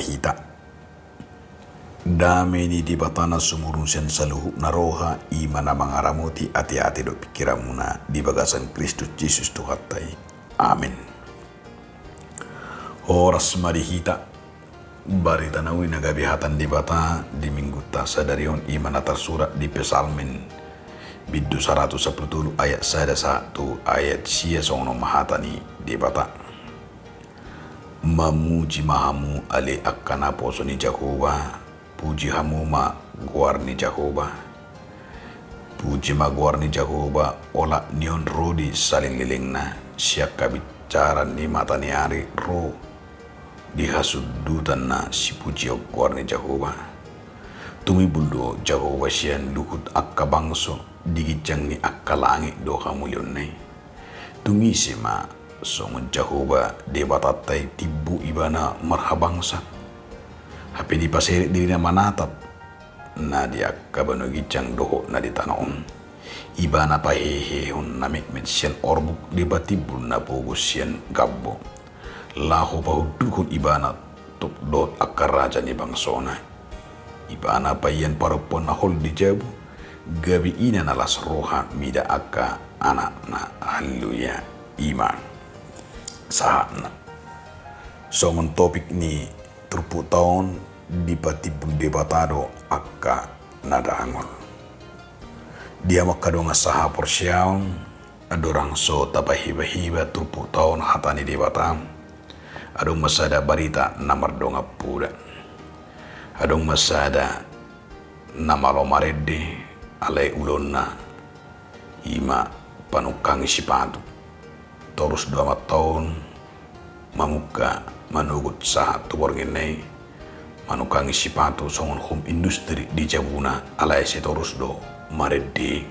marhita. Dame ni di batana sumurun sen saluhu naroha imana mangaramuti ati-ati do pikiramuna di bagasan Kristus Yesus Tuhatai. Amin. Horas marihita barita nawi nagabihatan di bata di minggu tasa dari on imana tersurat di pesalmin biddu 110 ayat 1 ayat sia sono mahatani di bata. Mamuji mahamu ale akkana posoni Jehovah, puji hamu ma guarni Jehovah, puji ma guarni Jehovah ola nion rodi saling lilingna siak bicara ni mata ni ari ro dihasudutan na si puji guarni Jehovah. Tumi buldo Jehovah sian luhut akka bangso digijang ni akka langit do kamulyon nay. Tumi sima songon Jehovah debatatai tibu ibana marhabangsa hapi di pasiri diri na manatap na di akka banogicang doho na di tanaon ibana pahehehon na mikmet siyan orbuk di batibul na pugos siyan gabbo laho pahudukon ibana tupdot akka raja ni bangsona ibana payan parapon na hol di jabu gabi ina nalas roha mida akka anak na haleluya iman sahana. Songon topik ni terpu tahun di patibul debatado akka nadangol. Dia makadonga saha porsiaon adorang so tapahiba-hiba terpu tahun hatani debatam. Adong masada barita namar donga puda. Adong masada namalo marede alai ulonna ima panukang sipatu. Terus 2 tahun mamuka manugut sa tubor ngenay manukang sipatu songon home industry di Jabuna alay si terus do maredi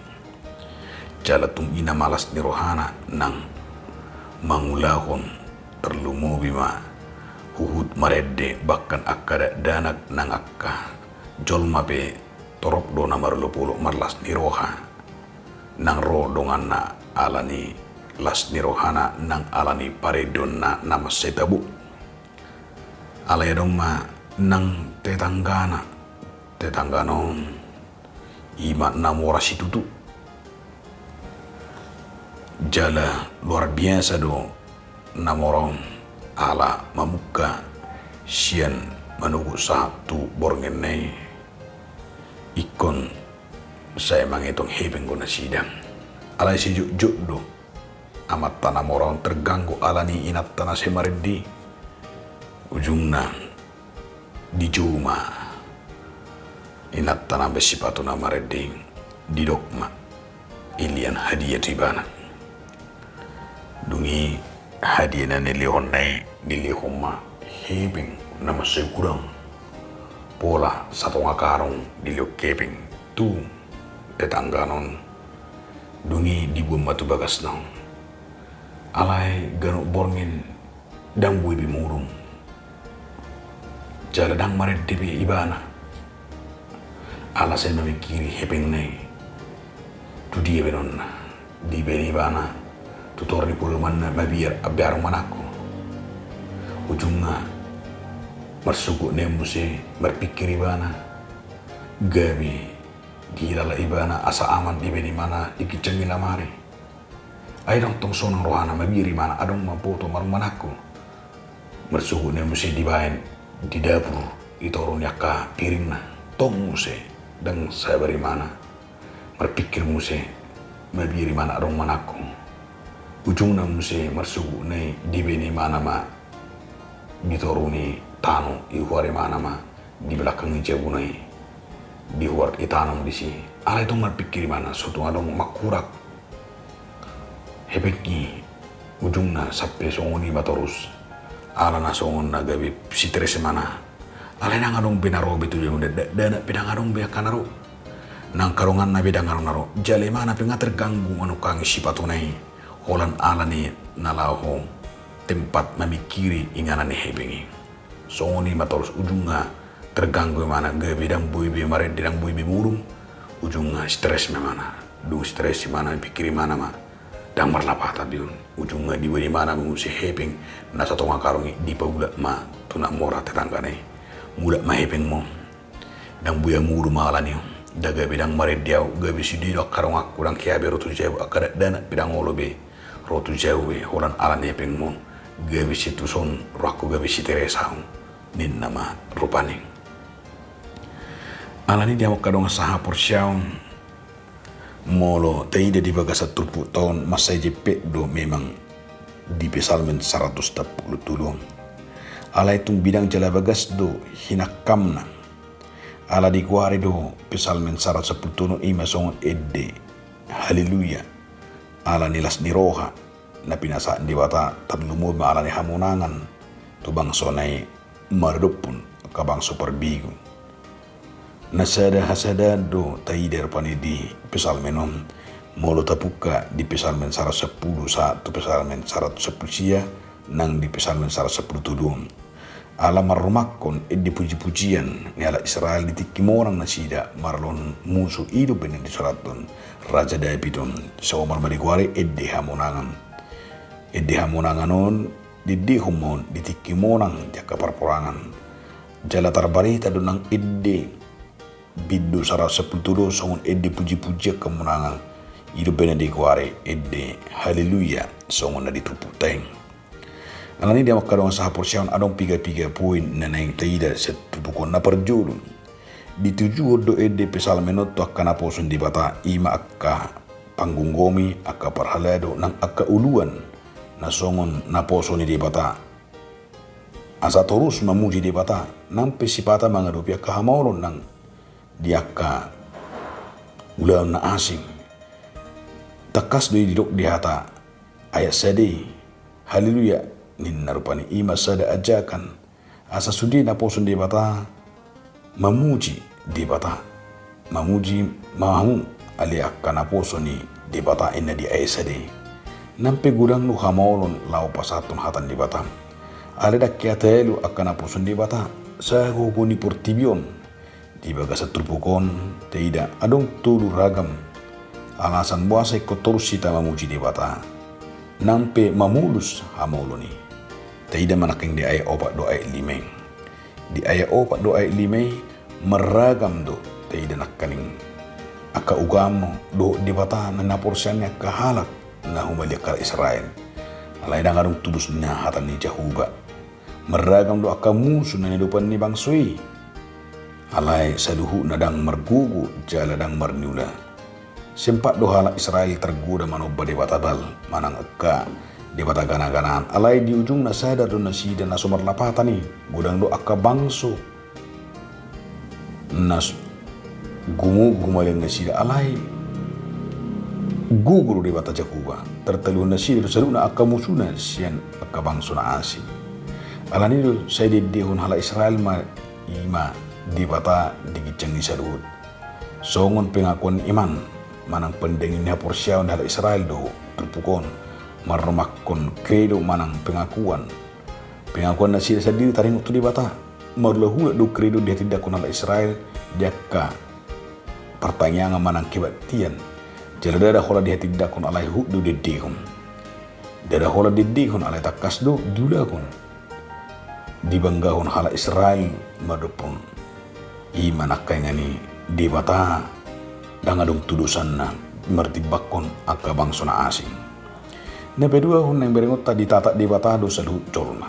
jalatung ina malas ni rohana nang mangulahon terlumo bima huhut marede bahkan akkada danak nang akka jolma be torop do namar 20 marlas ni roha nang ro dongan na alani las nirohana nang alani paredon na nama setabu alay dong ma nang tetangganon ima namora situtu jala luar biasa do namorong ala mamuka sian menunggu satu borngenai ikon saya menghitung hebeng guna sidang alay si juk do amat tanah morong terganggu alani inat tanah semaredi ujungna di juma inat tanah besipatu nama reding di dokma ilian hadiah tibana dungi hadiah nane lihonai di lihoma hebing nama sekurang pola satu ngakarong di liok keping tu tetangganon dungi di batu bagas nong alay gano borngin dang bui bimurung jala dang maret dibi ibana ala saya memikiri hepeng nai tu dia benon di beri ibana tutor di puluh mana babiar abiar manako ujungnya mersuku nembuse berpikir ibana gabi gila ibana asa aman di beni mana dikicengin lamari ay dong tong sonang rohana mabiri mana adong mapoto marung manako mersuhu ne muse dibain di dapur itorun yaka piring na tong muse dang saya beri mana berpikir muse mabiri mana adong manako ujung na muse mersuhu ne dibeni mana ma ditoruni tano ihuari mana ma di belakang jabunai di huar itanong di si ala itu berpikir mana suatu adong makurak hebeki ujungna sampai songoni batorus ala na songon na gabi si tres mana ala nang adong binaro bitu jeng dana pinang adong be kanaro nang karongan na bidang naro jale mana pinga terganggu manukang sipatunai holan ala ni nalaho tempat memikiri ingana ni hebengi songoni batorus ujungna terganggu mana gabi dang bui be mare dang bui be murung ujungna stres memana du stres mana pikiri mana ma dang marlapata biun ujungnya di mana mengusi heping na satu ngakarungi di paula ma tuna mora tetanggane Ngulak mahipeng mo. Dang buya muru malan yo. Daga bidang marediau gabi sidi do karong aku dang kiabe rotu jauh akada dana bidang olobe rotu jauh holan alan hepeng mo. Gabi situ son rohku gabi si Teresa nin nama rupane. Alani dia kadong saha porsyao molo teide di bagasat turpu tahun masa jepe do memang di pesalmen 110 tulung. Ala itu bidang jala bagas do hinakamna. Ala di kuare do pesalmen 110 ima songon edde. Haleluya. Ala nilas niroha na pinasaan di bata tadlumo ma ala ni hamunangan tu bangso nai mardupun kabang superbigu. Nasada hasada do taider pani di pesalmenom molo tapuka di pesalmen 110 satu pesalmen 110 sia nang di pesalmen 110 tudung. Ala marumakon di puji-pujian ni ala Israel ditikimorang nasida marlon musuh hidup benin di saratun Raja Davidon sawamar madiguari edde hamonangan on diddi humon ditikimorang jaka perporangan jala tarbarita donang edde biddu 110 songon edde puji-puji kemenangan hidup benin di guari edde haleluya songon na dituputeng. Alani dia makadong sa porsyon adong piga-piga poin na naing taida sa tupukon na perjulun. Dituju do ede pesalmenot to akka naposon di bata ima akka panggunggomi akka parhalado nang akka uluan na songon naposon di bata. Asa terus memuji di bata nang pesipata mangadupi akka hamauron nang di akka ulan na asing. Takas do didok di hata ayat sedih. Haleluya. Nin narupani ima sada ajakan asa sudi naposun di bata memuji di bata memuji mahu ali akka naposoni di bata inna di aisade nampe gudang nu hamaulon lau pasatun hatan di bata ale dakkiatelu akka naposun di bata sa hukuni portibion di baga satrupukon tidak adong tulu ragam alasan buasa ikut terus sita memuji di bata nampe mamulus hamauloni. Tidak manaking di ayat 4 do ayat 5. Di ayat 4 do ayat 5 meragam do tidak nakaning aka ugamo do di bata na naporsyannya kahalak na humalik ka Israel. Alay na nga tubos na hatan ni Jehovah. Meragam do aka musuh na nilupan ni bangsui. Alay sa luhu na dang margugu jala dang marniula. Sempat do halak Israel tergoda manobba di bata bal manang aka di bata gana-ganaan alay di ujung na sadar do nasida na sumarlapatan ni gudang do akka bangso nas gumaling nasida alay guguro di bata Jakuba tertaluhan nasida do salu na akka musuna siyan akka bangso na asing alani do say didihon hala Israel ma ima di bata digitsang ni saluhut songon pengakuan iman manang pendengin niya porsyawan hala Israel do terpukon marumakon kredo manang pengakuan na sila sendiri taring waktu di bata marlahula do kredo dia tidak kunala Israel dia ka pertanyaan manang kibatian jala dada hola dia tidak kun alai hu do dedihum dada hola dedihun alai takas do dula kun dibanggahun hala Israel madupun imanakai ngani di bata dangadong tudusan na mertibakon akka bangso na asing. Na pedua hun yang berengot tadi tata di bata do salut colna.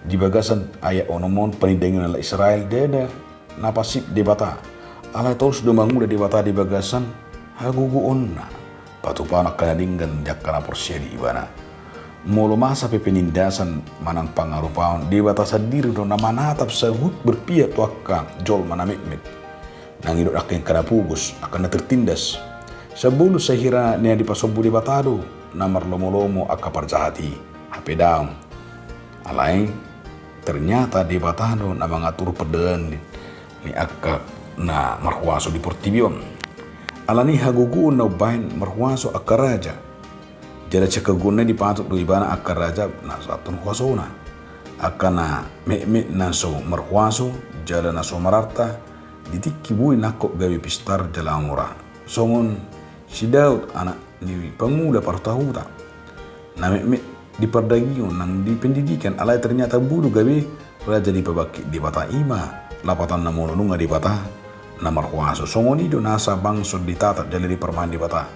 Di bagasan ayat onomon penidengin ala Israel deda napasip di bata. Ala terus do manguda di bata di bagasan hagugu onna. Patupanak kanadinggan jakana porsia di ibana. Molo masa pepenindasan manang pangarupaon di bata sadiri do namanatap sahut berpiat wakka jol manamikmit. Nangidot aking kanapugus akan tertindas. Sebulu sehira niya di pasobu di batado namar lomo-lomo akka parjahati HP daun alay ternyata di batado na mengatur pedaan ni akka na marhuaso di portibion alani haguguun na ubahin marhuaso akka raja jala cakaguna di patut do ibana akka raja na satun huasona akka na me na so marhuaso jala na so mararta ditikibui nakok gawi pistar jala murah songon si Daud anak ni pemuda partahuta na di perdagion nang di pendidikan alay ternyata bulu gawe raja di pabaki di bata ima lapatan na mononunga di bata na marhuaso songoni do nasa bangso ditata jali di perman di bata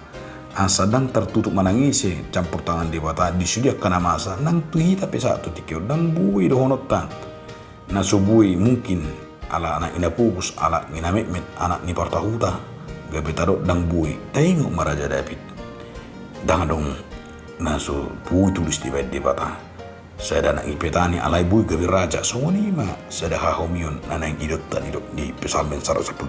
sedang tertutup menangisi campur tangan di bata disediakan masa nang tuhita pesa tu tikio dan bui do honotan na subui mungkin ala anak ina pugus ala ina mekmet anak ni partahuta gabe taro dang bui tengok maraja David dang dong naso bui tulis di bata saya nak ipetani alai bui gabe raja songoni ma sada hahomion nanang idot tan idot di pesalmen 110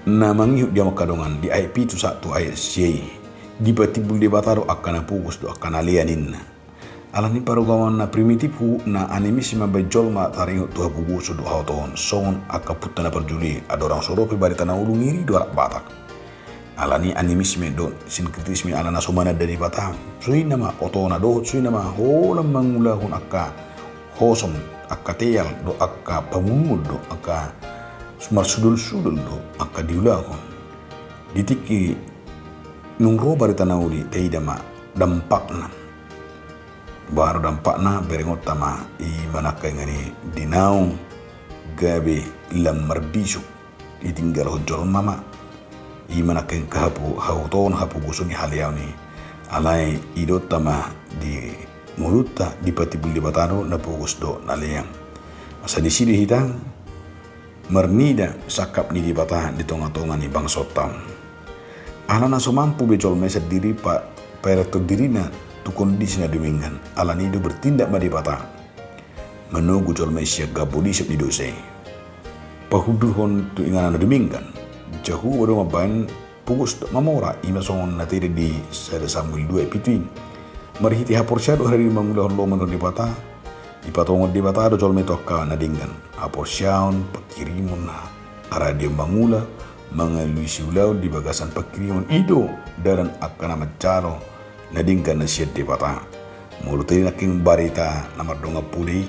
na mangiut dia makadongan di IP tu satu ayat siai di batibul di bataro akana pugus do akana lianin alani parogawan na primitif hu na animisima bejol ma taringut tu pugus do hauton songon akaputana perjuli ada orang sorope bari tanah ulungiri do batak alani animisme do sinkritisme alana sumana dari bata sui nama otona do sui nama holam mangulahun akka hosom akka teyal do akka pamumud do akka sumar sudul do akka diulahun ditiki nungro bari tanauli teidama dampakna baru dampakna berengot tama i manaka ngani dinaung gabe lamar bisuk ditinggal hojol mama i manakeng kahapu hauton hapu gusuni haliau ni alai idot tama di mulutta di patibul di batano na pugus do naleang asa di sini hitang mernida sakap ni di batah di tonga-tonga ni bang sotam ala na sumampu bejol meset diri pak pereto dirina tu kondisi na deminggan ala nido bertindak ma di batah menunggu jol mesia gabolisip di dosei pahuduhon tu ingana na deminggan jahu wado mabain pugus mamora ima songon na tiri di sada Samuel 2 pitwin marhiti hapor syado hari mangula lo menur di bata di patongon di bata do jol metoka na dinggan hapor syaun pakirimun aradia mangula mangalui siulau di bagasan pakirimun ido daran akana macaro na dinggan na syed di bata mulut tiri naking barita namar donga puli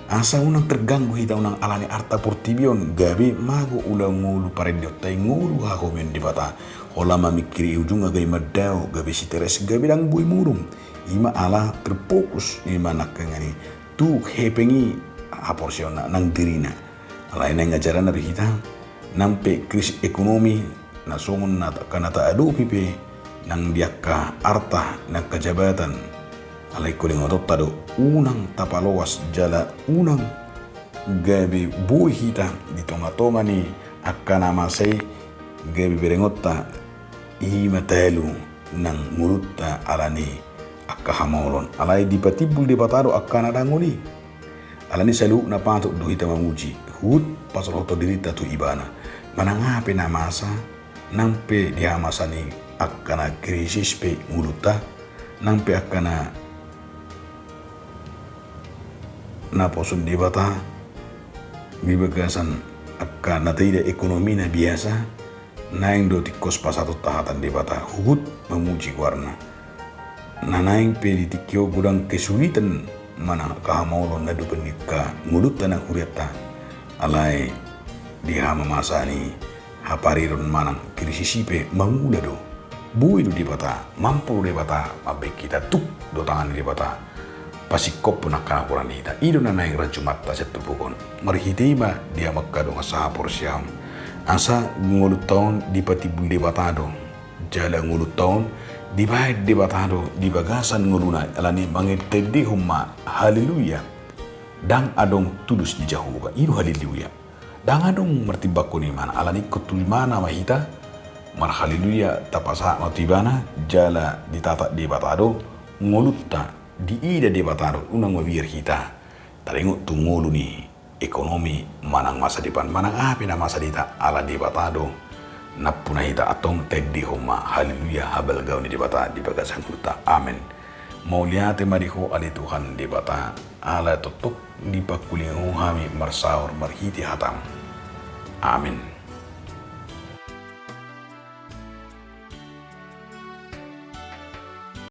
asa unang terganggu hita unang alani arta portibion gabi mago ulang ngulu paredio tay ngulu hakomen di bata holama mikiri ujung agay madao gabi si teres gabi dang bui murung ima ala terfokus ima nakangani tu hepengi haporsyon na nang dirina alay na ngajaran na hita nampe krisis ekonomi na songon na kanata adu pipe nang diaka arta na kajabatan alay kuling otot tado unang tapalowas jala unang gabi bui hita di tonga-tonga ni akana masay gabi berengotta ima telu nang mulutta alani akahamolon alay di patibul di batado akana dangoli alani salu na patok do hita mamuji hut pasal hoto dirita tu ibana manangape na masa nampe dihamasa ni akana krisis pe mulutta nampe akana na posun di bata bibagasan akka natida ekonomi na biasa naing do tikos pasato tahatan di bata hugut memuji warna nanaing pe ditikyo gudang kesulitan mana kahamolon na dupenika mulut tanah kuriata alai dihama masani hapariron manang kirisisipe mangula do bui do di bata mampu di bata mabek kita tuk do tangan di bata pasikop pun akan akuran hita ido na naing rajumat ta setu pukon marhitima dia makkado asa porsyam asa ngulut tahun di patibul di batado jala ngulut tahun di baik di batado di bagasan nguluna alani mangit tedi humma haleluya dang adong tudus di Jehovah ido haleluya dang adong mertibako ni mana alani kutul mana mahita mar haleluya tapasa matibana jala ditata di batado ngulutta di ida di bataro unang mabir kita taringot tungulu ni ekonomi manang masa depan manang api na masa dita ala di batado napuna hita atong teddi homa haleluya habal gaw ni di bata di bagasan kuta amen mauliate mariho ali Tuhan di bata ala tutuk di pakuling hami marsaur marhiti hatam amen.